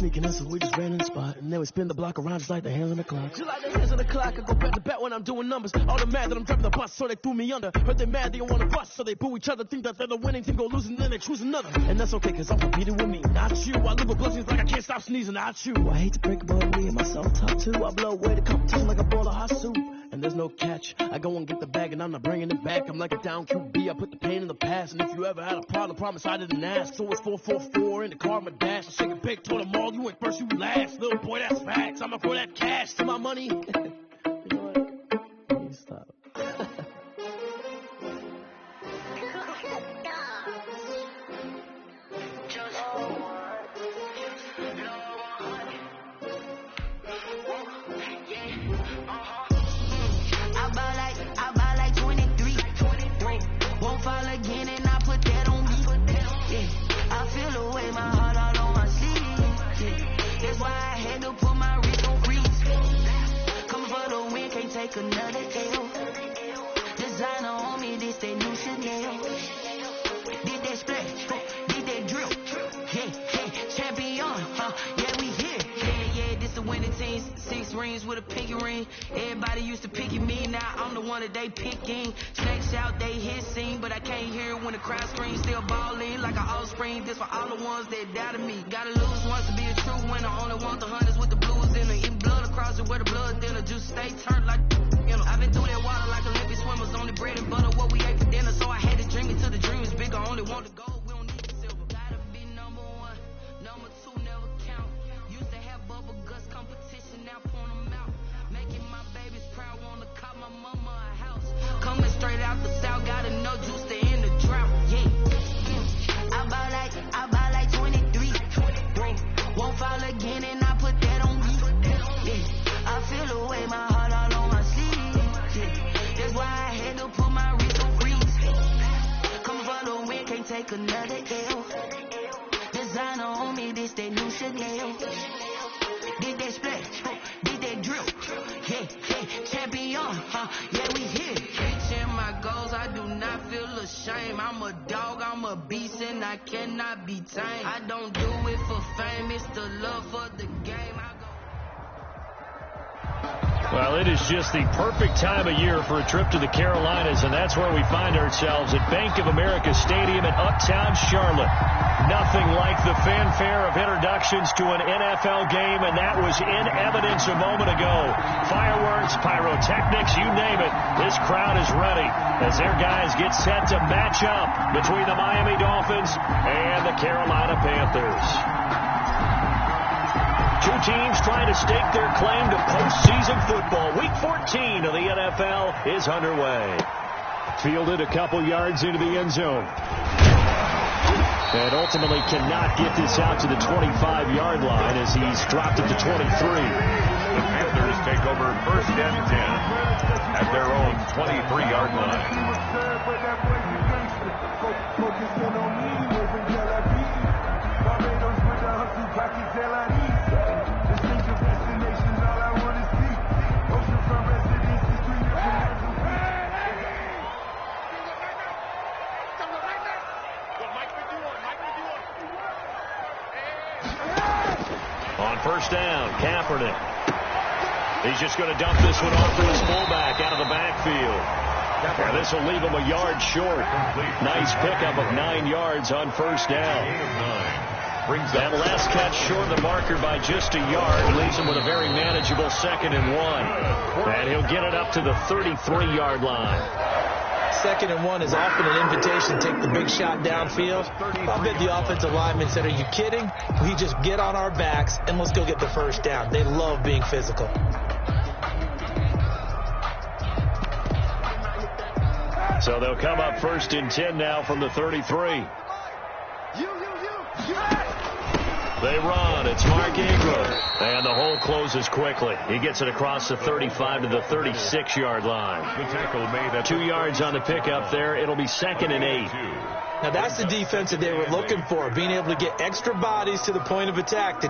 sneaking in, so we just ran in the spot. And then we spin the block around just like the hands on the clock. Just like the hands on the clock, I go back to back when I'm doing numbers. All the mad that I'm driving the bus, so they threw me under. Heard they mad, they don't want to bust, so they boo each other. Think that they're the winning team, go losing, then they choose another. And that's okay, cause I'm competing with me, not you. I live with blessings like I can't stop sneezing, not you. I hate to break it, but me and myself talk too. I blow away the competition like a bowl of hot soup. And there's no catch. I go and get the bag and I'm not bringing it back. I'm like a down QB. I put the pain in the past. And if you ever had a problem, promise I didn't ask. So it's 444 in the car, my dash. I shake a big, told them all, you ain't first, you last. Little boy, that's facts. I'ma throw that cash to my money. You know what? You stop. Another L. Designer on me, this that new Chanel. Did that splash, did that drill. Yeah, champion, yeah, we here. Yeah, this the winning team. 6 rings with a pinky ring. Everybody used to pick me, now I'm the one that they picking. Snakes out, they hit scene, but I can't hear it when the crowd screams. Still balling like an offspring. This for all the ones that doubted me. Gotta lose once to be a true winner. Only want the hunters with the blues in it. Eating blood across it where the blood thinner. Juice stay turned like. I've been through that water like Olympic swimmers. Only bread and butter what we ate for dinner. So I had to dream it till the dream is bigger. Only want to go, we don't need the silver. Gotta be number 1, number 2 never count. Used to have bubble guts competition, now point them out. Making my babies proud, wanna call my mama a house. Coming straight out the south, gotta know juice to end the drought. Yeah, I buy like 23. Won't fall again and I put that on me. Yeah, I feel away my heart all on my sleeve. That's why I had to put my wrist on freeze. Come for the win, can't take another L. Designer on me, this that new Chanel. Did that splash, did that drill. Yeah, champion, yeah, we here. Reaching my goals, I do not feel ashamed. I'm a dog, I'm a beast, and I cannot be tamed. I don't do it for fame, it's the love for the game. Well, it is just the perfect time of year for a trip to the Carolinas, and that's where we find ourselves at Bank of America Stadium in Uptown Charlotte. Nothing like the fanfare of introductions to an NFL game, and that was in evidence a moment ago. Fireworks, pyrotechnics, you name it. This crowd is ready as their guys get set to match up between the Miami Dolphins and the Carolina Panthers. Two teams trying to stake their claim to postseason football. Week 14 of the NFL is underway. Fielded a couple yards into the end zone. And ultimately cannot get this out to the 25-yard line as he's dropped it to 23. The Panthers take over 1st and 10 at their own 23-yard line. On 1st down, Kaepernick. He's just going to dump this one off to his fullback out of the backfield. And this will leave him a yard short. Nice pickup of 9 yards on 1st down. That last catch short of the marker by just a yard leaves him with a very manageable 2nd and 1. And he'll get it up to the 33-yard line. 2nd and 1 is often an invitation to take the big shot downfield. I bet the offensive lineman said, are you kidding? We just get on our backs and let's go get the 1st down. They love being physical. So they'll come up 1st and 10 now from the 33. They run. It's Mark Ingram. And the hole closes quickly. He gets it across the 35 to the 36-yard line. Good tackle made at 2 yards on the pickup there. It'll be 2nd and 8. Now that's the defense that they were looking for, being able to get extra bodies to the point of attack.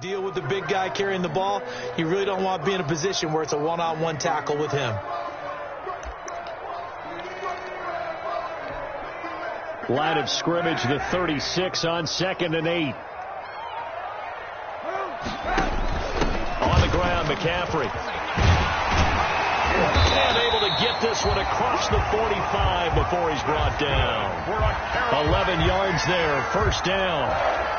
Deal with the big guy carrying the ball. You really don't want to be in a position where it's a one-on-one tackle with him. Line of scrimmage, the 36 on 2nd and 8. On the ground, McCaffrey. And able to get this one across the 45 before he's brought down. 11 yards there, first down.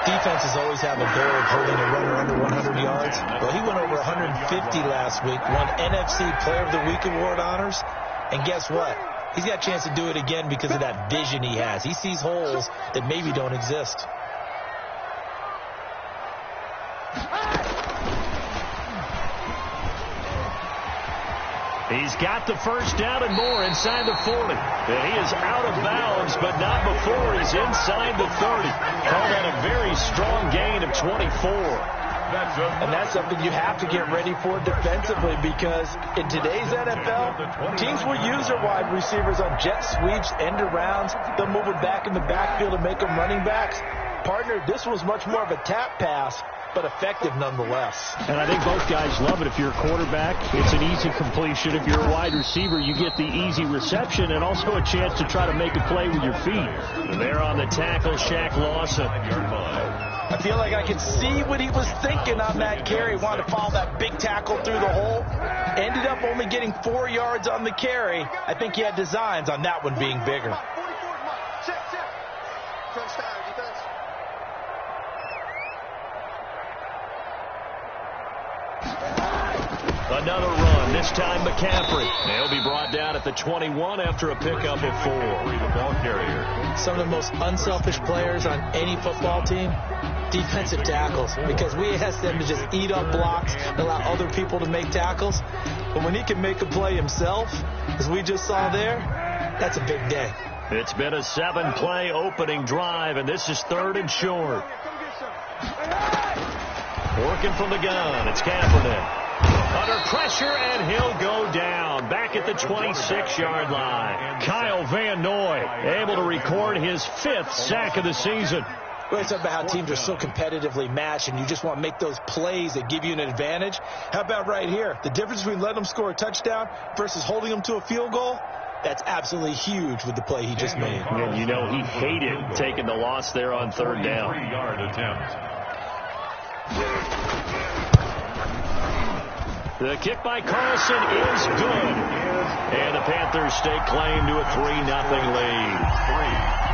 Defenses always have a goal of holding a runner under 100 yards. Well, he went over 150 last week, won NFC Player of the Week award honors. And guess what? He's got a chance to do it again because of that vision he has. He sees holes that maybe don't exist. He's got the first down and more inside the 40. And he is out of bounds, but not before he's inside the 30. Call that a very strong gain of 24. And that's something you have to get ready for defensively, because in today's NFL, teams will use their wide receivers on jet sweeps, end arounds. They'll move it back in the backfield and make them running backs. Partner, this was much more of a tap pass, but effective nonetheless. And I think both guys love it. If you're a quarterback, it's an easy completion. If you're a wide receiver, you get the easy reception and also a chance to try to make a play with your feet. There on the tackle, Shaq Lawson. I feel like I could see what he was thinking on that carry. Wanted to follow that big tackle through the hole. Ended up only getting 4 yards on the carry. I think he had designs on that one being bigger. Another run, this time McCaffrey. He'll be brought down at the 21 after a pickup of 4. The ball carrier. Some of the most unselfish players on any football team, defensive tackles, because we ask them to just eat up blocks and allow other people to make tackles. But when he can make a play himself, as we just saw there, that's a big day. It's been a 7-play opening drive, and this is 3rd and short. Working from the gun, it's Kaepernick. Under pressure, and he'll go down. Back at the 26-yard line. Kyle Van Noy able to record his 5th sack of the season. We're talking about how teams are so competitively matched, and you just want to make those plays that give you an advantage. How about right here? The difference between letting them score a touchdown versus holding them to a field goal, that's absolutely huge with the play he just made. And you know he hated taking the loss there on 3rd down. 3-yard attempt. The kick by Carlson is good. And the Panthers stake claim to a 3-0 lead.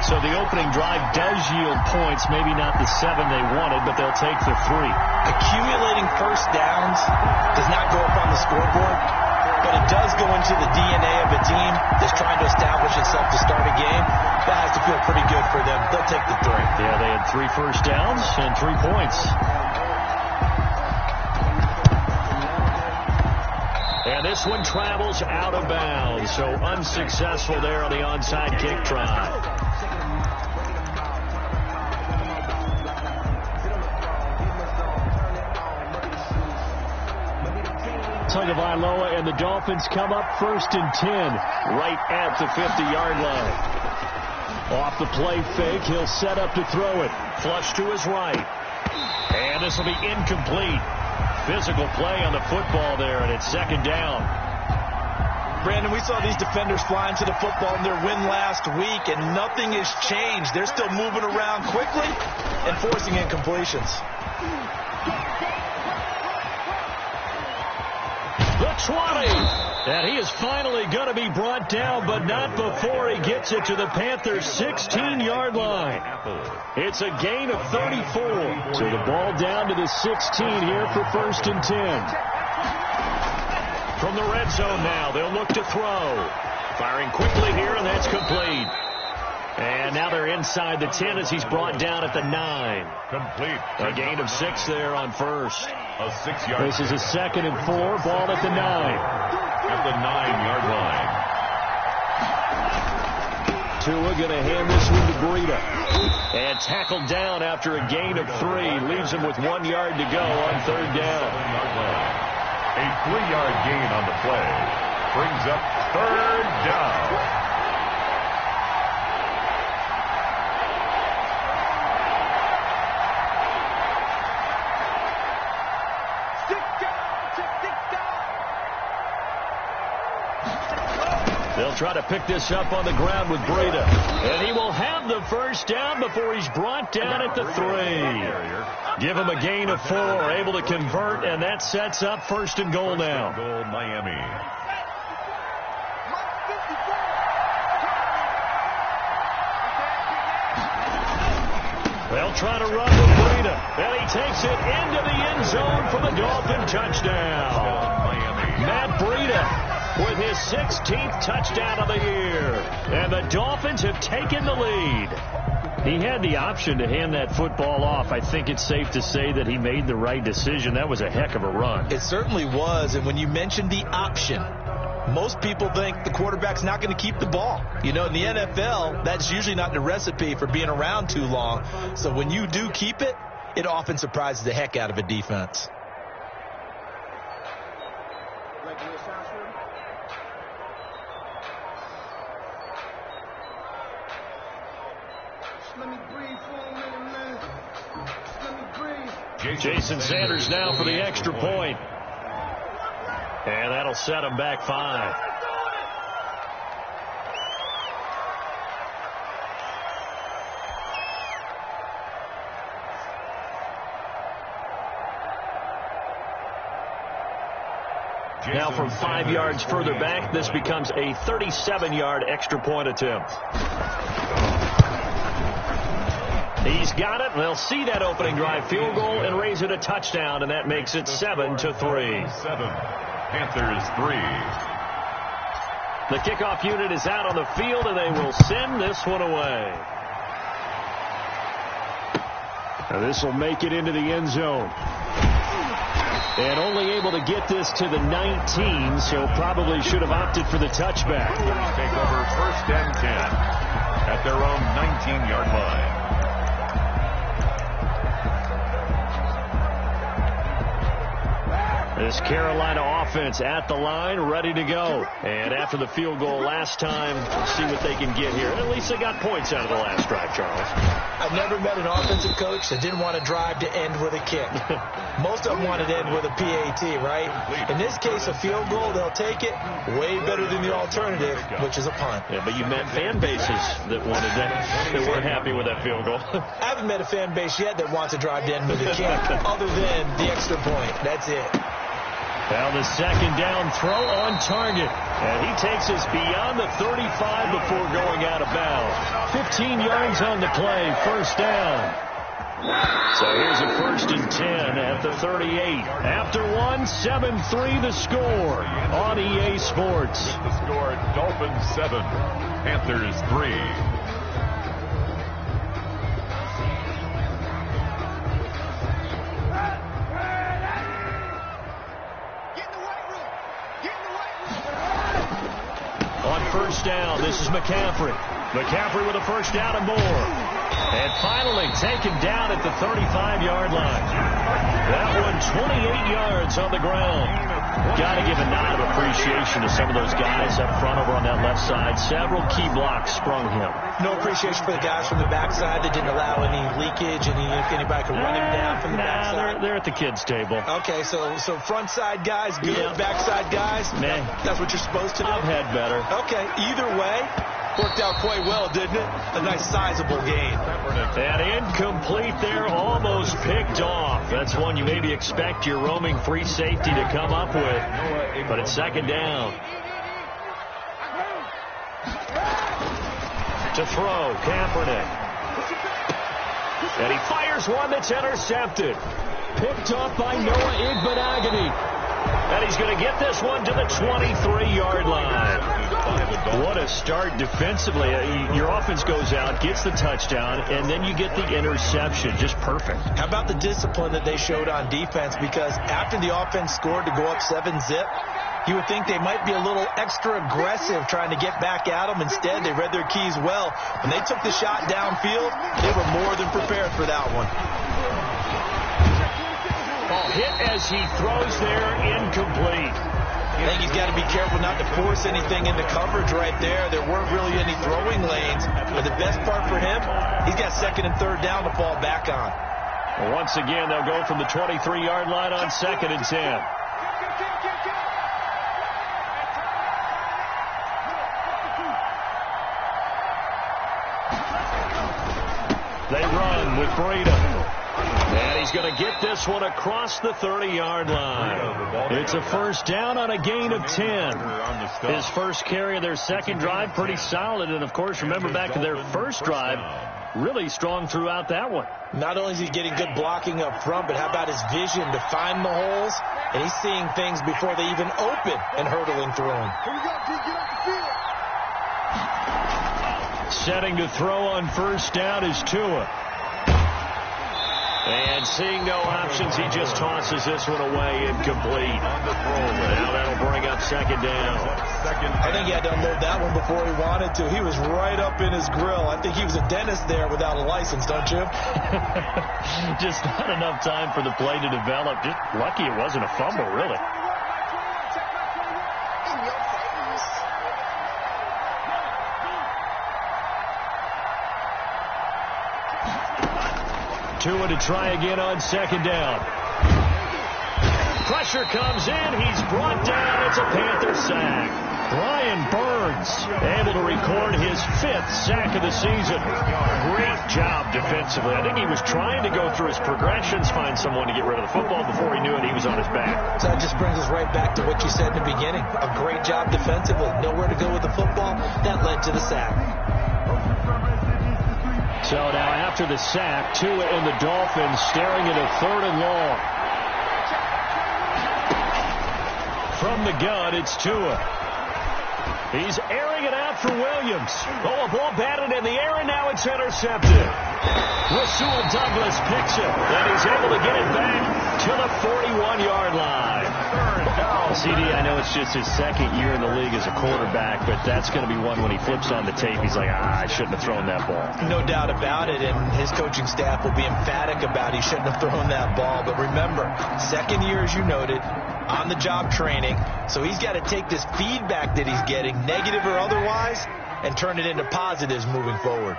So the opening drive does yield points, maybe not the 7 they wanted, but they'll take the 3. Accumulating first downs does not go up on the scoreboard, but it does go into the DNA of a team that's trying to establish itself to start a game. That has to feel pretty good for them. They'll take the 3. Yeah, they had 3 first downs and 3 points. And this one travels out of bounds, so unsuccessful there on the onside kick try. Tagovailoa and the Dolphins come up 1st and 10, right at the 50-yard line. Off the play fake, he'll set up to throw it. Flush to his right. And this will be incomplete. Physical play on the football there, and it's 2nd down. Brandon, we saw these defenders flying to the football in their win last week, and nothing has changed. They're still moving around quickly and forcing incompletions. The 20. And he is finally going to be brought down, but not before he gets it to the Panthers' 16-yard line. It's a gain of 34. So the ball down to the 16 here for 1st and 10. From the red zone now, they'll look to throw. Firing quickly here, and that's complete. And now they're inside the 10 as he's brought down at the 9. Complete. A gain of 6 there on 1st. A 6-yard. This is a 2nd and 4. Ball at the 9. At the 9-yard line. Tua going to hand this one to Breida. And tackled down after a gain of 3. Leaves him with 1 yard to go on 3rd down. A 3-yard gain on the play. Brings up 3rd down. They'll try to pick this up on the ground with Breida. And he will have the first down before he's brought down at the 3. Give him a gain of 4, able to convert, and that sets up 1st and goal now. Goal, Miami. They'll try to run with Breida, and he takes it into the end zone for the Dolphin touchdown. Matt Breida with his 16th touchdown of the year, and the Dolphins have taken the lead. He had the option to hand that football off. I think it's safe to say that he made the right decision. That was a heck of a run. It certainly was, and when you mentioned the option, most people think the quarterback's not going to keep the ball. You know, in the NFL, that's usually not the recipe for being around too long. So when you do keep it, it often surprises the heck out of a defense. Jason Sanders now for the extra point. And that'll set him back 5. Now from 5 yards further back, this becomes a 37-yard extra point attempt. He's got it. They'll see that opening drive field goal and raise it a touchdown, and that makes it 7-3. 7. Panthers 3. The kickoff unit is out on the field, and they will send this one away. Now this will make it into the end zone. And only able to get this to the 19, so probably should have opted for the touchback. Take over 1st and 10 at their own 19-yard line. This Carolina offense at the line, ready to go. And after the field goal last time, we'll see what they can get here. At least they got points out of the last drive, Charles. I've never met an offensive coach that didn't want to drive to end with a kick. Most of them wanted to end with a PAT, right? In this case, a field goal, they'll take it. Way better than the alternative, which is a punt. Yeah, but you met fan bases that wanted that, that weren't happy with that field goal. I haven't met a fan base yet that wants to drive to end with a kick, other than the extra point. That's it. Now the second down throw on target. And he takes us beyond the 35 before going out of bounds. 15 yards on the play, 1st down. So here's a 1st and 10 at the 38. After 7-3 the score on EA Sports. The score, Dolphins 7, Panthers 3. On 1st down, this is McCaffrey. McCaffrey with a 1st down and more. And finally taken down at the 35-yard line. That one 28 yards on the ground. Got to give a nod of appreciation to some of those guys up front over on that left side. Several key blocks sprung him. No appreciation for the guys from the backside that didn't allow any leakage, and if anybody could run him down from the backside. They're at the kids' table. Okay, so front side guys, good. Yeah. Backside guys, nah. That's what you're supposed to do. I've had better. Okay, either way, worked out quite well, didn't it? A nice sizable gain. And incomplete there, almost picked off. That's one you maybe expect your roaming free safety to come up with. But it's 2nd down. To throw, Kaepernick. And he fires one that's intercepted. Picked up by Noah Igbenogany. And he's going to get this one to the 23-yard line. What a start defensively. Your offense goes out, gets the touchdown, and then you get the interception. Just perfect. How about the discipline that they showed on defense? Because after the offense scored to go up 7-zip, you would think they might be a little extra aggressive trying to get back at them. Instead, they read their keys well. When they took the shot downfield, they were more than prepared for that one. Ball hit as he throws there, incomplete. I think he's got to be careful not to force anything into coverage right there. There weren't really any throwing lanes. But the best part for him, he's got 2nd and 3rd down to fall back on. Well, once again, they'll go from the 23-yard line on 2nd and 10. They run with Breida. And he's going to get this one across the 30-yard line. It's a first down on a gain of 10. His first carry of their second drive, pretty solid. And, of course, remember back to their first drive, really strong throughout that one. Not only is he getting good blocking up front, but how about his vision to find the holes? And he's seeing things before they even open and hurdling through them. Setting to throw on first down is Tua. And seeing no options, he just tosses this one away, incomplete. Now that'll bring up second down. I think he had to unload that one before he wanted to. He was right up in his grill. I think he was a dentist there without a license, don't you? Just not enough time for the play to develop. Just lucky it wasn't a fumble, really. Tua to try again on second down. Pressure comes in. He's brought down. It's a Panther sack. Brian Burns able to record his 5th sack of the season. Great job defensively. I think he was trying to go through his progressions, find someone to get rid of the football. Before he knew it, he was on his back. So that just brings us right back to what you said in the beginning. A great job defensively. Nowhere to go with the football. That led to the sack. So now after the sack, Tua and the Dolphins staring at a 3rd and long. From the gun, it's Tua. He's airing it out for Williams. Oh, a ball batted in the air, and now it's intercepted. Rasul Douglas picks it, and he's able to get it back to the 41-yard line. CD, I know it's just his second year in the league as a quarterback, but that's going to be one when he flips on the tape. He's like, I shouldn't have thrown that ball. No doubt about it, and his coaching staff will be emphatic about he shouldn't have thrown that ball. But remember, second year, as you noted, on-the-job training, so he's got to take this feedback that he's getting, negative or otherwise, and turn it into positives moving forward.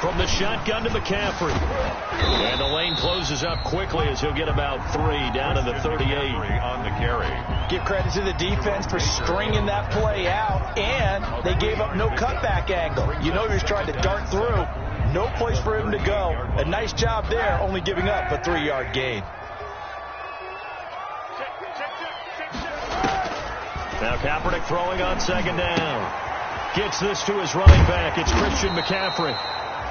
From the shotgun to McCaffrey. And the lane closes up quickly as he'll get about 3 down to the 38. On the carry. Give credit to the defense for stringing that play out, and they gave up no cutback angle. You know he was trying to dart through. No place for him to go. A nice job there, only giving up a 3-yard gain. Now Kaepernick throwing on second down. Gets this to his running back. It's Christian McCaffrey.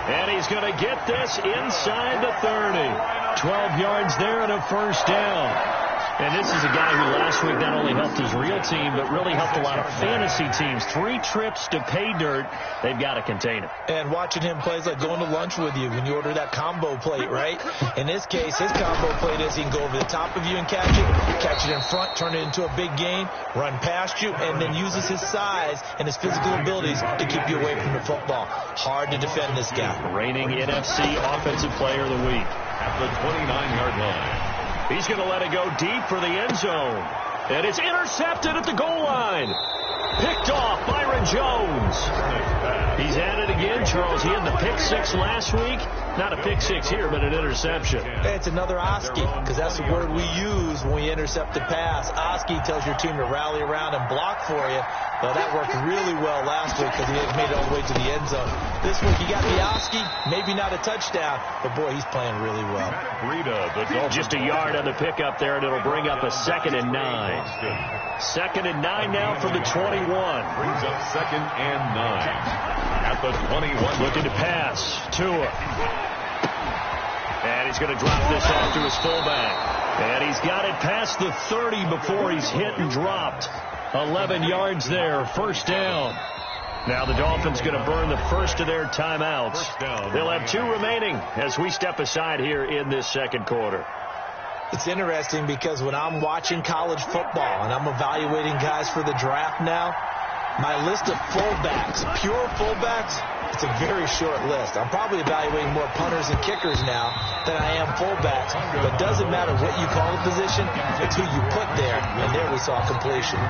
And he's going to get this inside the 30. 12 yards there and a first down. And this is a guy who last week not only helped his real team, but really helped a lot of fantasy teams. 3 trips to pay dirt. They've got to contain him. And watching him play is like going to lunch with you when you order that combo plate, right? In this case, his combo plate is he can go over the top of you and catch it in front, turn it into a big gain, run past you, and then uses his size and his physical abilities to keep you away from the football. Hard to defend this guy. Reigning NFC Offensive Player of the Week. At the 29-yard line. He's going to let it go deep for the end zone. And it's intercepted at the goal line. Picked off Byron Jones. He's at it again, Charles. He had the pick 6 last week. Not a pick 6 here, but an interception. It's another Oski, because that's the word we use when we intercept a pass. Oski tells your team to rally around and block for you. Well, that worked really well last week because he had made it all the way to the end zone. This week he got the Oski, maybe not a touchdown, but boy, he's playing really well. Just a yard on the pickup there, and it'll bring up a 2nd and 9. 2nd and 9 now from the 21. Brings up 2nd and 9. At the 21. Looking to pass. Tua. And he's going to drop this off to his fullback. And he's got it past the 30 before he's hit and dropped. 11 yards there. First down. Now the Dolphins going to burn the first of their timeouts. They'll have 2 remaining as we step aside here in this second quarter. It's interesting because when I'm watching college football and I'm evaluating guys for the draft now, my list of fullbacks, pure fullbacks, it's a very short list. I'm probably evaluating more punters and kickers now than I am fullbacks. But it doesn't matter what you call the position, it's who you put there. And there we saw completion.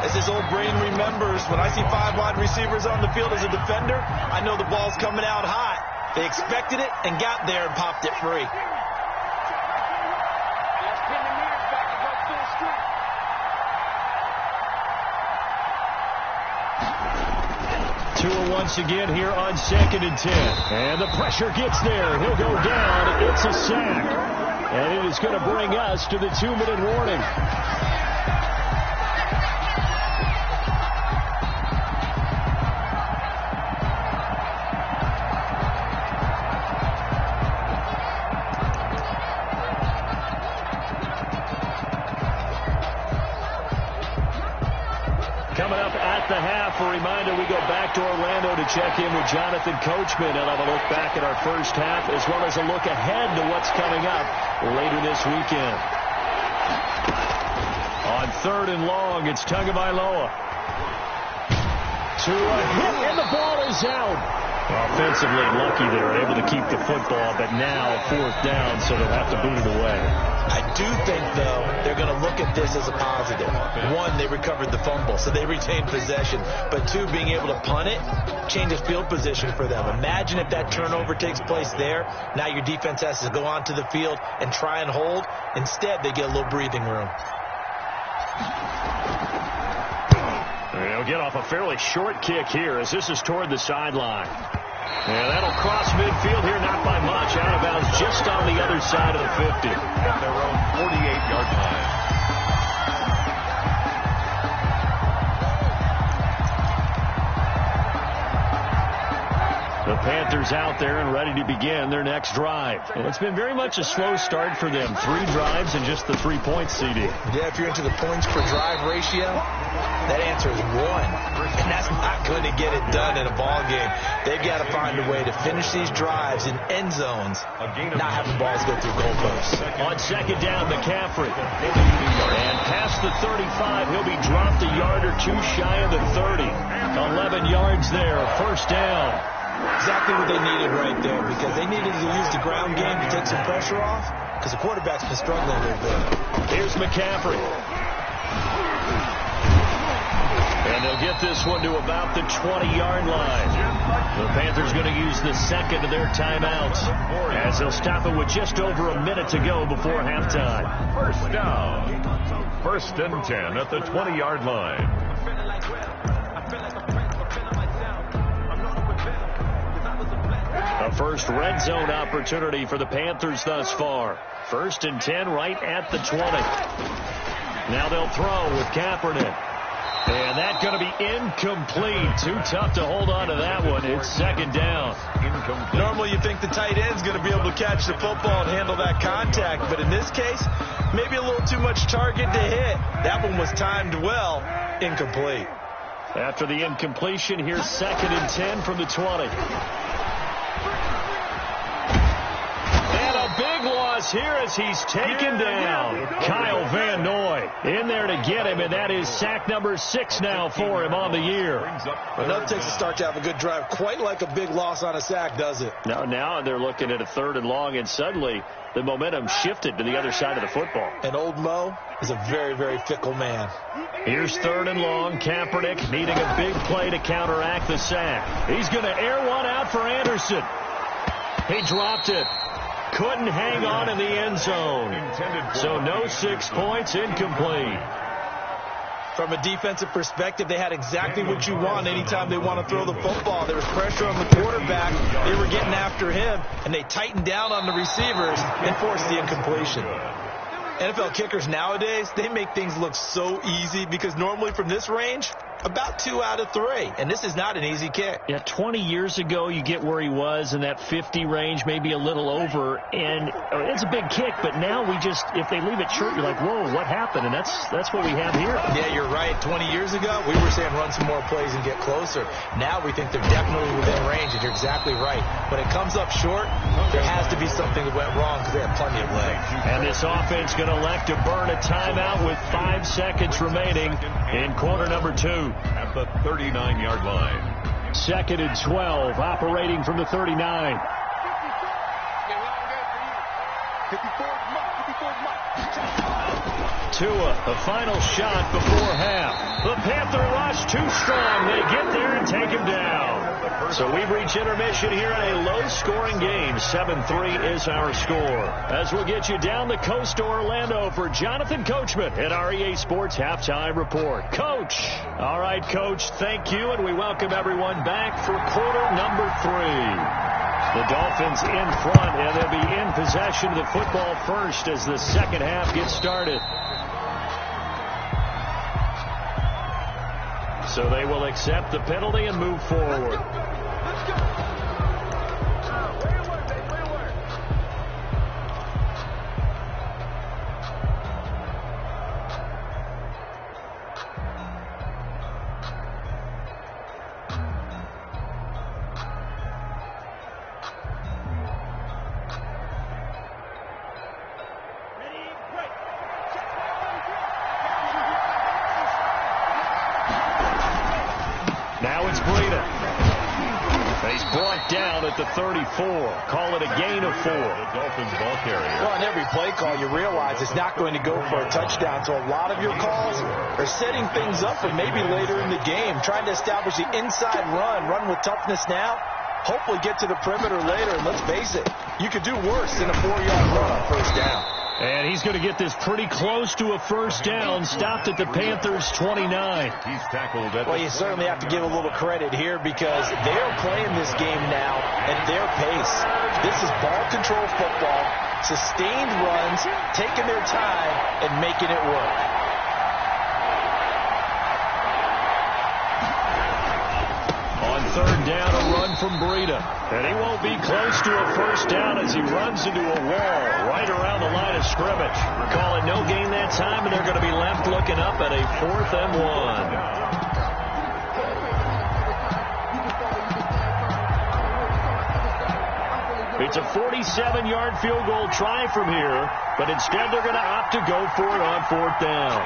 As this old brain remembers, when I see 5 wide receivers on the field as a defender, I know the ball's coming out hot. They expected it and got there and popped it free. once again here on 2nd and 10. And the pressure gets there. He'll go down. It's a sack. And it is going to bring us to the 2-minute warning. Coming up at the half, a reminder, we go back to Orlando to check in with Jonathan Coachman and have a look back at our first half as well as a look ahead to what's coming up later this weekend. On 3rd and long, it's Tagovailoa. To a hit, and the ball is out. Offensively lucky they were able to keep the football, but now 4th down, so they'll have to boot it away. I do think, though, they're going to look at this as a positive. 1, they recovered the fumble, so they retained possession. But 2, being able to punt it changes field position for them. Imagine if that turnover takes place there. Now your defense has to go onto the field and try and hold. Instead, they get a little breathing room. They'll get off a fairly short kick here as this is toward the sideline. And that'll cross midfield here, not by much. Out of bounds just on the other side of the 50. At their own 48-yard line. The Panthers out there and ready to begin their next drive. And it's been very much a slow start for them. 3 drives and just the 3 points, CD. Yeah, if you're into the points per drive ratio, that answer is 1. And that's not going to get it done in a ball game. They've got to find a way to finish these drives in end zones, not having balls go through goalposts. On 2nd down, McCaffrey. And past the 35, he'll be dropped a yard or 2 shy of the 30. 11 yards there, 1st down. Exactly what they needed right there, because they needed to use the ground game to take some pressure off, because the quarterback's been struggling a little bit. Here's McCaffrey. And they'll get this one to about the 20-yard line. The Panthers going to use the second of their timeouts as they'll stop it with just over a minute to go before halftime. 1st down. 1st and 10 at the 20-yard line. A first red zone opportunity for the Panthers thus far. 1st and 10 right at the 20. Now they'll throw with Kaepernick. And that's going to be incomplete. Too tough to hold on to that one. It's 2nd down. Incomplete. Normally you think the tight end's going to be able to catch the football and handle that contact. But in this case, maybe a little too much target to hit. That one was timed well. Incomplete. After the incompletion, here's 2nd and 10 from the 20. Big loss here as he's taken down. Kyle Van Noy in there to get him, and that is sack number 6 now for him on the year. Enough takes a start to have a good drive. Quite like a big loss on a sack, does it? Now they're looking at a 3rd and long, and suddenly the momentum shifted to the other side of the football. And old Mo is a very, very fickle man. Here's 3rd and long. Kaepernick needing a big play to counteract the sack. He's going to air one out for Anderson. He dropped it. Couldn't hang on in the end zone. So no 6 points, incomplete. From a defensive perspective, they had exactly what you want anytime they want to throw the football. There was pressure on the quarterback. They were getting after him, and they tightened down on the receivers and forced the incompletion. NFL kickers nowadays, they make things look so easy because normally from this range, about 2 out of 3. And this is not an easy kick. Yeah, 20 years ago, you get where he was in that 50 range, maybe a little over. And it's a big kick, but now if they leave it short, you're like, whoa, what happened? And that's what we have here. Yeah, you're right. 20 years ago, we were saying run some more plays and get closer. Now we think they're definitely within range, and you're exactly right. When it comes up short, there has to be something that went wrong because they have plenty of legs. And this offense going to elect to burn a timeout with 5 seconds remaining in quarter number 2. At the 39-yard line. 2nd and 12, operating from the 39. Tua, the final shot before half. The Panther rush too strong. They get there and take him down. So we've reached intermission here in a low-scoring game. 7-3 is our score. As we'll get you down the coast to Orlando for Jonathan Coachman at our EA Sports Halftime Report. Coach. All right, Coach, thank you, and we welcome everyone back for quarter number 3. The Dolphins in front, and they'll be in possession of the football first as the second half gets started. So they will accept the penalty and move forward. Now it's Breida. He's brought down at the 34. Call it a gain of 4. The Dolphins ball carrier. Well, on every play call, you realize it's not going to go for a touchdown. So a lot of your calls are setting things up for maybe later in the game, trying to establish the inside run with toughness now, hopefully get to the perimeter later. And let's face it, you could do worse than a 4-yard run on first down. And he's going to get this pretty close to a first down, stopped at the Panthers' 29. He's tackled at Well, you certainly have to give a little credit here because they're playing this game now at their pace. This is ball control football, sustained runs, taking their time and making it work. On third down, a run from Breida. And he won't be close to a first down as he runs into a wall right around the line of scrimmage. Call it no gain that time, and they're going to be left looking up at a 4th and 1. It's a 47-yard field goal try from here, but instead they're going to opt to go for it on 4th down.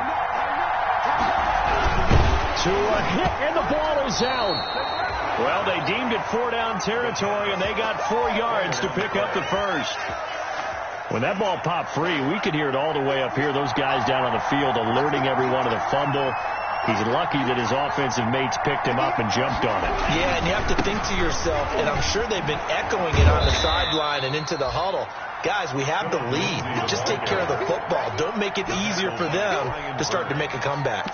To a hit, and the ball is out. Well, they deemed it 4-down territory, and they got 4 yards to pick up the first. When that ball popped free, we could hear it all the way up here. Those guys down on the field alerting everyone of the fumble. He's lucky that his offensive mates picked him up and jumped on it. Yeah, and you have to think to yourself, and I'm sure they've been echoing it on the sideline and into the huddle. Guys, we have the lead. Just take care of the football. Don't make it easier for them to start to make a comeback.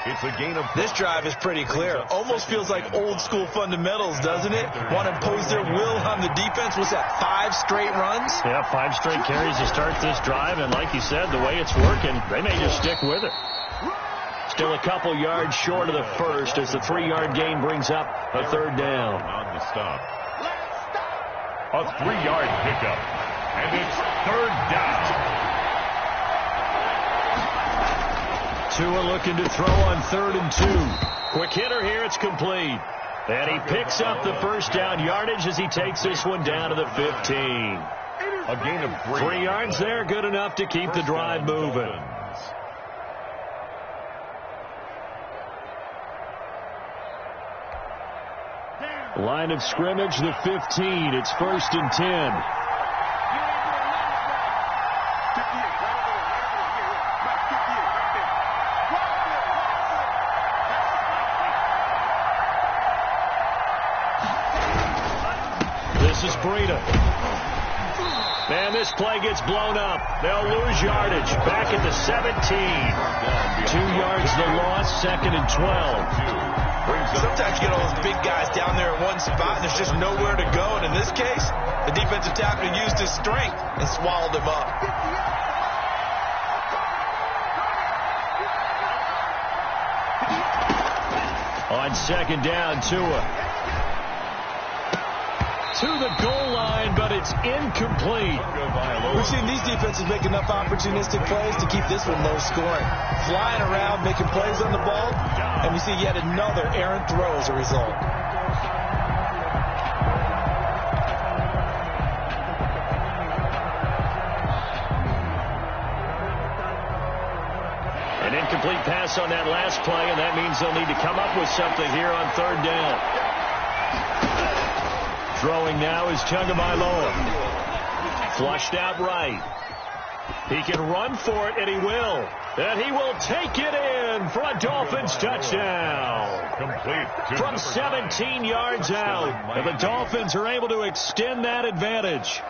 It's a gain of... This drive is pretty clear. Almost feels like old school fundamentals, doesn't it? Want to impose their will on the defense. What's that, 5 straight runs? Yeah, 5 straight carries to start this drive, and like you said, the way it's working, they may just stick with it. Still a couple yards short of the first as the 3-yard gain brings up a 3rd down. On the stop. A 3-yard pickup. And it's 3rd down. Tua looking to throw on 3rd and 2. Quick hitter here, it's complete. And he picks up the first down yardage as he takes this one down to the 15. A gain of 3 yards there, good enough to keep the drive moving. Line of scrimmage, the 15. It's 1st and 10. This is Breida. And this play gets blown up. They'll lose yardage. Back at the 17. 2 yards the loss, 2nd and 12. Sometimes you get all those big guys down there in one spot and there's just nowhere to go. And in this case, the defensive tackle used his strength and swallowed him up. On 2nd down, Tua. To the goal line, but it's incomplete. We've seen these defenses make enough opportunistic plays to keep this one low scoring. Flying around, making plays on the ball, and we see yet another errant throw as a result. An incomplete pass on that last play, and that means they'll need to come up with something here on 3rd down. Throwing now is Tagovailoa. Flushed out right. He can run for it, and he will. And he will take it in for a Dolphins touchdown. Complete. From 17 yards out. And the Dolphins are able to extend that advantage.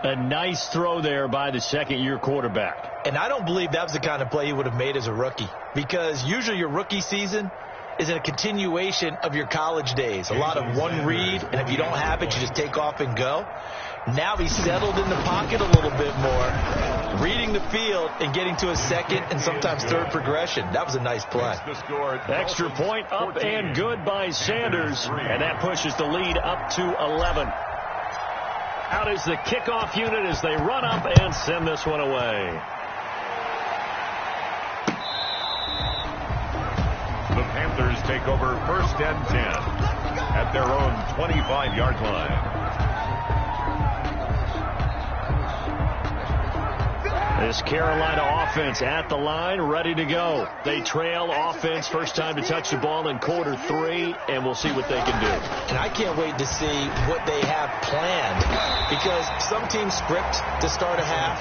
A nice throw there by the second-year quarterback. And I don't believe that was the kind of play he would have made as a rookie. Because usually your rookie season is a continuation of your college days. A lot of one read, and if you don't have it, you just take off and go. Now he's settled in the pocket a little bit more, reading the field and getting to a second and sometimes third progression. That was a nice play. Extra point up and good by Sanders, and that pushes the lead up to 11. Out is the kickoff unit as they run up and send this one away. The Panthers take over 1st and 10 at their own 25-yard line. This Carolina offense at the line, ready to go. They trail offense, first time to touch the ball in quarter 3, and we'll see what they can do. And I can't wait to see what they have planned, because some teams script to start a half.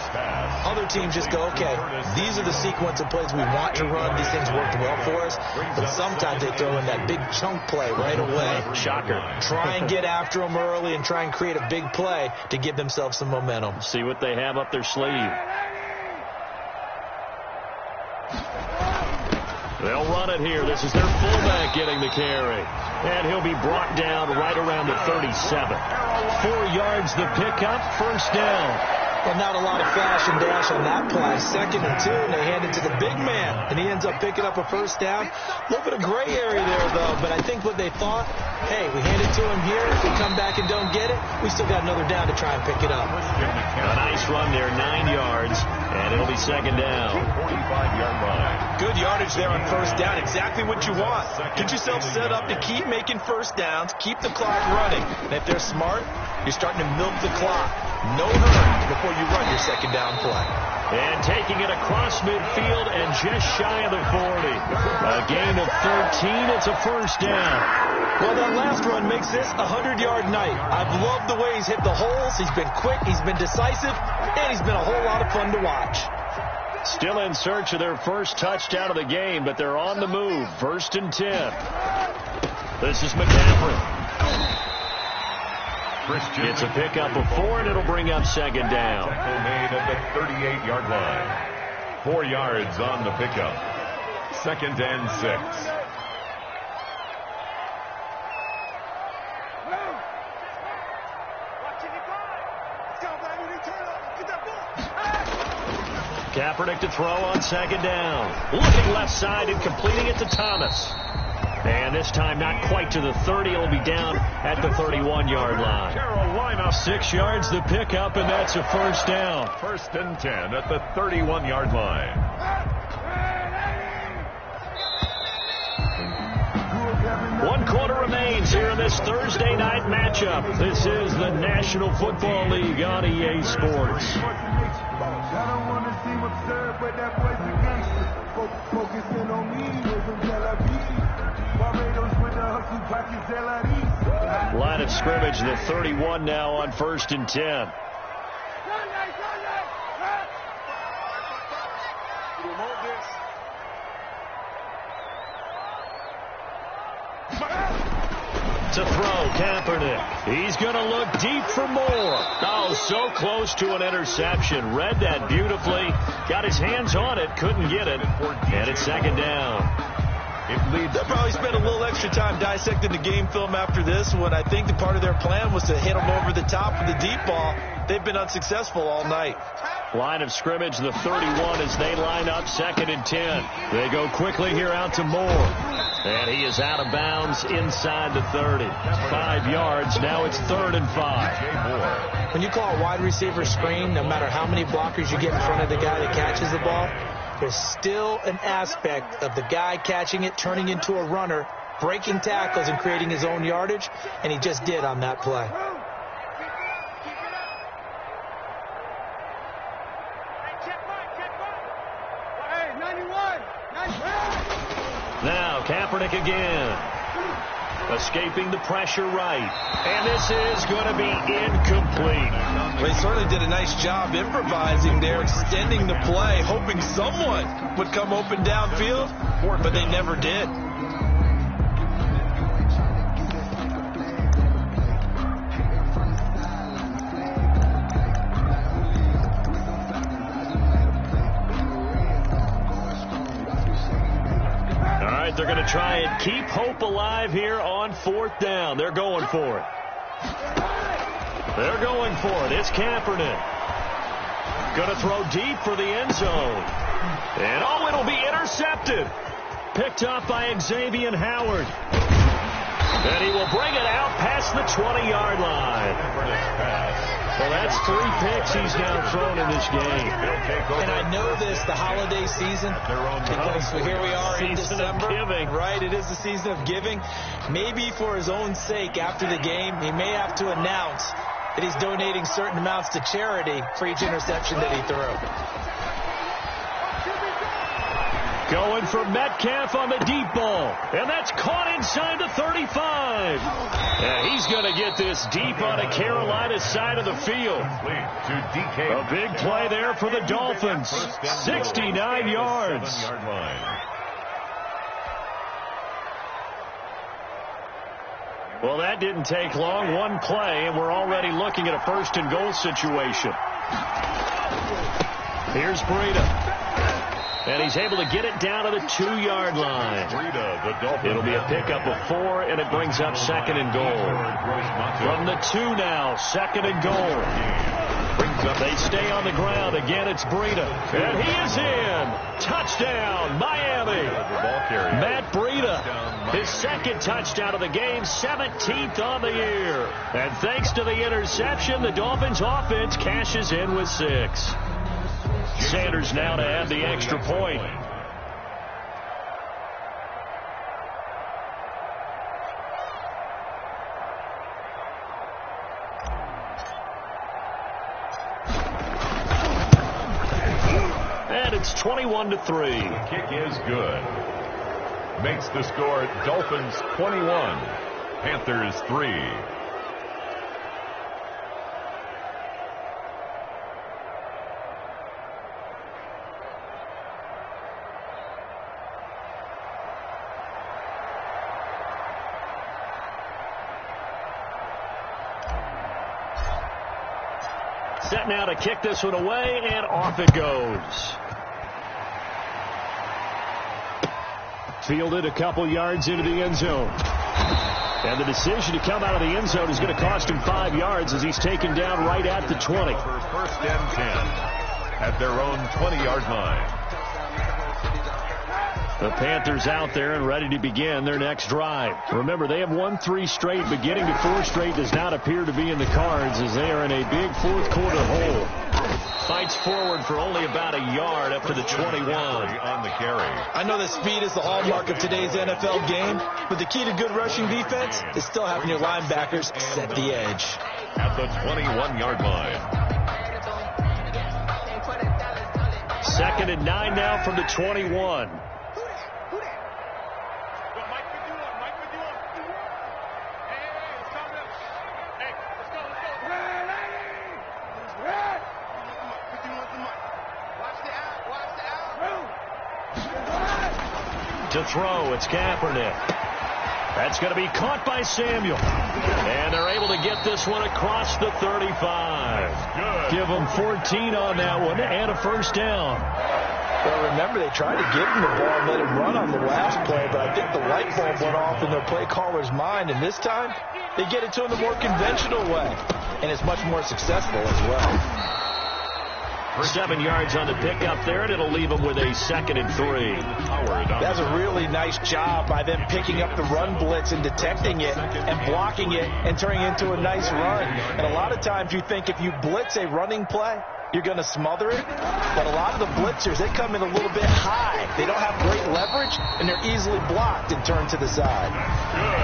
Other teams just go, okay, these are the sequence of plays we want to run. These things worked well for us. But sometimes they throw in that big chunk play right away. Shocker. Try and get after them early and try and create a big play to give themselves some momentum. See what they have up their sleeve. They'll run it here. This is their fullback getting the carry. And he'll be brought down right around the 37. 4 yards the pickup, first down. Well, not a lot of flash and dash on that play. 2nd and 2, and they hand it to the big man. And he ends up picking up a first down. A little bit of gray area there, though. But I think what they thought, hey, we hand it to him here. If we come back and don't get it, we still got another down to try and pick it up. A nice run there, 9 yards. And it'll be 2nd down. 45-yard line. Good yardage there on first down. Exactly what you want. Get yourself set up to keep making first downs. Keep the clock running. And if they're smart, you're starting to milk the clock. No hurry before you run your 2nd down play. And taking it across midfield and just shy of the 40. A gain of 13. It's a first down. Well, that last run makes this a 100-yard night. I've loved the way he's hit the holes. He's been quick. He's been decisive. And he's been a whole lot of fun to watch. Still in search of their first touchdown of the game, but they're on the move. 1st and 10. This is McCaffrey. It's a pickup of 4, and it'll bring up 2nd down. Tackle made at the 38-yard line. 4 yards on the pickup. 2nd and 6. Kaepernick to throw on 2nd down. Looking left side and completing it to Thomas. And this time not quite to the 30. It'll be down at the 31-yard line. Carolina. 6 yards the pickup, and that's a first down. 1st and 10 at the 31-yard line. One quarter remains here in this Thursday night matchup. This is the National Football League on EA Sports. Line of scrimmage, the 31 now on 1st and 10. To throw, Kaepernick. He's going to look deep for more. Oh, so close to an interception. Read that beautifully. Got his hands on it, couldn't get it. And it's 2nd down. They'll probably spend a little extra time dissecting the game film after this one. I think the part of their plan was to hit them over the top with the deep ball. They've been unsuccessful all night. Line of scrimmage, the 31 as they line up 2nd and 10. They go quickly here out to Moore. And he is out of bounds inside the 30. 5 yards. Now it's 3rd and 5. When you call a wide receiver screen, no matter how many blockers you get in front of the guy that catches the ball, there's still an aspect of the guy catching it, turning into a runner, breaking tackles and creating his own yardage, and he just did on that play. Now Kaepernick again. Escaping the pressure right. And this is going to be incomplete. They certainly did a nice job improvising there, extending the play, hoping someone would come open downfield, but they never did. They're going to try and keep hope alive here on 4th down. They're going for it. They're going for it. It's Kaepernick. Going to throw deep for the end zone. And oh, it'll be intercepted. Picked up by Xavier Howard. And he will bring it out past the 20-yard line. Well, that's 3 picks he's now thrown in this game. And I know this, the holiday season, because here we are in December. Right, it is the season of giving. Maybe for his own sake after the game, he may have to announce that he's donating certain amounts to charity for each interception that he threw. Going for Metcalf on the deep ball. And that's caught inside the 35. And he's going to get this deep on a Carolina side of the field. A big play there for the Dolphins. 69 yards. Well, that didn't take long. One play, and we're already looking at a 1st and goal situation. Here's Breida. And he's able to get it down to the 2-yard line. It'll be a pickup of 4, and it brings up 2nd and goal. From the 2 now, 2nd and goal. They stay on the ground. Again, it's Breida. And he is in. Touchdown, Miami. Matt Breida, his 2nd touchdown of the game, 17th on the year. And thanks to the interception, the Dolphins offense cashes in with 6. Sanders now to add the extra point. And it's 21-3. The kick is good. Makes the score Dolphins 21, Panthers 3. Set now to kick this one away, and off it goes. Fielded a couple yards into the end zone. And the decision to come out of the end zone is going to cost him 5 yards as he's taken down right at the 20. 1st and 10 at their own 20-yard line. The Panthers out there and ready to begin their next drive. Remember, they have won 3 straight. Beginning to 4 straight does not appear to be in the cards as they are in a big 4th quarter hole. Fights forward for only about a yard up to the 21. On the carry. I know that speed is the hallmark of today's NFL game, but the key to good rushing defense is still having your linebackers set the edge. At the 21-yard line. 2nd and 9 now from the 21. To throw, it's Kaepernick. That's going to be caught by Samuel. And they're able to get this one across the 35. Give them 14 on that one and a 1st down. Well, remember, they tried to give him the ball and let him run on the last play, but I think the light bulb went off in their play caller's mind, and this time they get it to him the more conventional way, and it's much more successful as well. 7 yards on the pickup there, and it'll leave them with a 2nd and 3. That's a really nice job by them picking up the run blitz and detecting it and blocking it and turning it into a nice run. And a lot of times you think if you blitz a running play, you're going to smother it. But a lot of the blitzers, they come in a little bit high. They don't have great leverage, and they're easily blocked and turned to the side.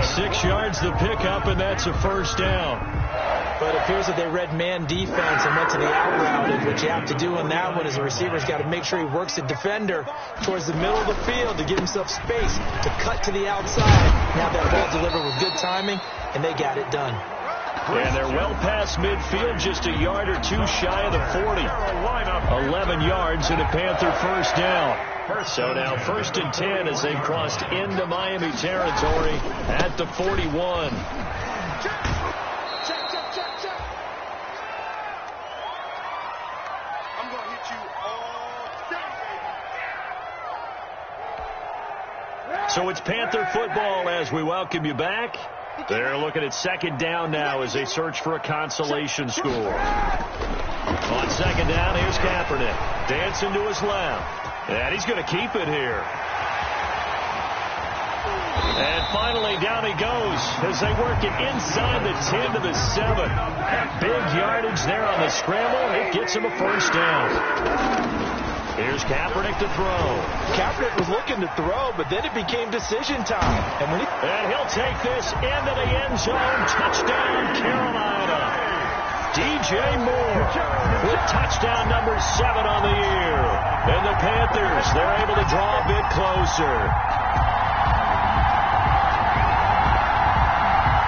6 yards the pickup, and that's a 1st down. But it appears that they read man defense and went to the out route. And what you have to do on that one is the receiver's got to make sure he works the defender towards the middle of the field to give himself space to cut to the outside. Now that ball delivered with good timing, and they got it done. And they're well past midfield, just a yard or two shy of the 40. 11 yards and a Panther first down. So now 1st and 10 as they've crossed into Miami territory at the 41. So it's Panther football as we welcome you back. They're looking at 2nd down now as they search for a consolation score. On 2nd down, here's Kaepernick. Dancing to his left. And he's going to keep it here. And finally, down he goes as they work it inside the 10 to the 7. Big yardage there on the scramble. It gets him a first down. Here's Kaepernick to throw. Kaepernick was looking to throw, but then it became decision time. And he'll take this into the end zone. Touchdown, Carolina. DJ Moore with touchdown number 7 on the year. And the Panthers, they're able to draw a bit closer.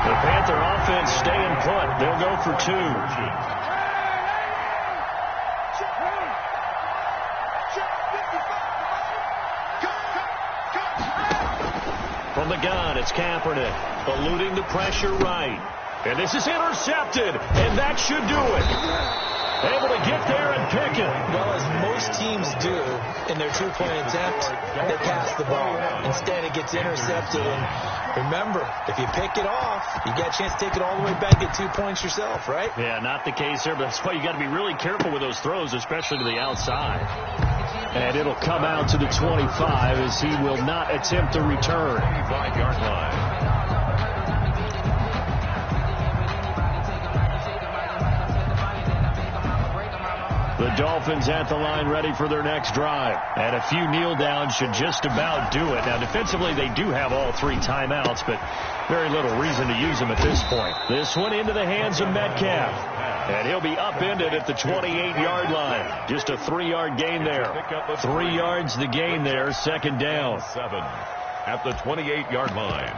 The Panther offense staying put. They'll go for 2. From the gun, it's Kaepernick, eluding the pressure right. And this is intercepted, and that should do it. Able to get there and pick it. Well, as most teams do in their two-point attempt, they pass the ball. Instead, it gets intercepted. And remember, if you pick it off, you got a chance to take it all the way back, get 2 points yourself, right? Yeah, not the case there, but that's why you got to be really careful with those throws, especially to the outside. And it'll come out to the 25 as he will not attempt to return. 25-yard line. The Dolphins at the line ready for their next drive. And a few kneel downs should just about do it. Now, defensively, they do have all 3 timeouts, but very little reason to use them at this point. This one into the hands of Metcalf. And he'll be upended at the 28-yard line. Just a 3-yard gain there. 3 yards the gain there, 2nd down. 7 at the 28-yard line.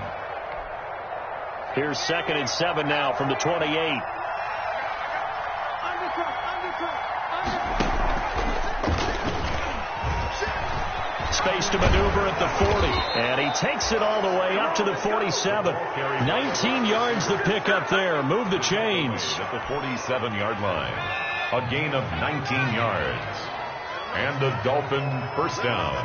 Here's 2nd and 7 now from the 28. Space to maneuver at the 40. And he takes it all the way up to the 47. 19 yards the pickup there. Move the chains. At the 47-yard line. A gain of 19 yards. And the Dolphin first down.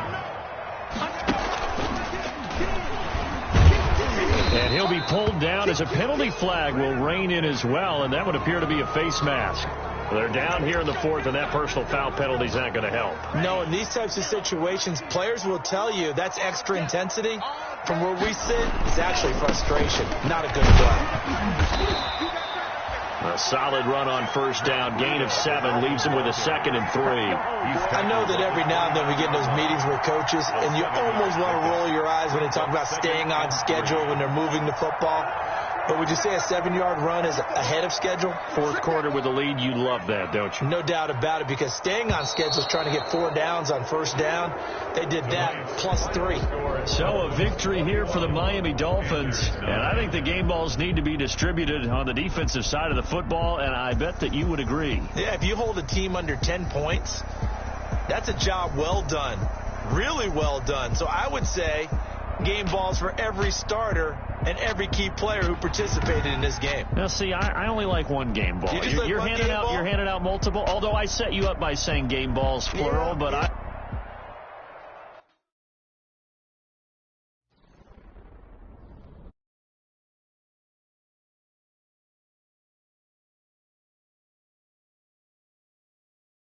And he'll be pulled down as a penalty flag will rein in as well. And that would appear to be a face mask. They're down here in the 4th, and that personal foul penalty is not going to help. No, in these types of situations, players will tell you that's extra intensity. From where we sit, it's actually frustration. Not a good play. A solid run on first down. Gain of 7 leaves him with a 2nd and 3. I know that every now and then we get in those meetings with coaches, and you almost want to roll your eyes when they talk about staying on schedule when they're moving the football. But would you say a 7-yard run is ahead of schedule? 4th quarter with a lead, you love that, don't you? No doubt about it, because staying on schedule is trying to get 4 downs on first down. They did that plus 3. So a victory here for the Miami Dolphins. And I think the game balls need to be distributed on the defensive side of the football, and I bet that you would agree. Yeah, if you hold a team under 10 points, that's a job well done. Really well done. So I would say game balls for every starter and every key player who participated in this game. Now, see, I only like one game ball. You're handing out multiple, although I set you up by saying game balls plural, but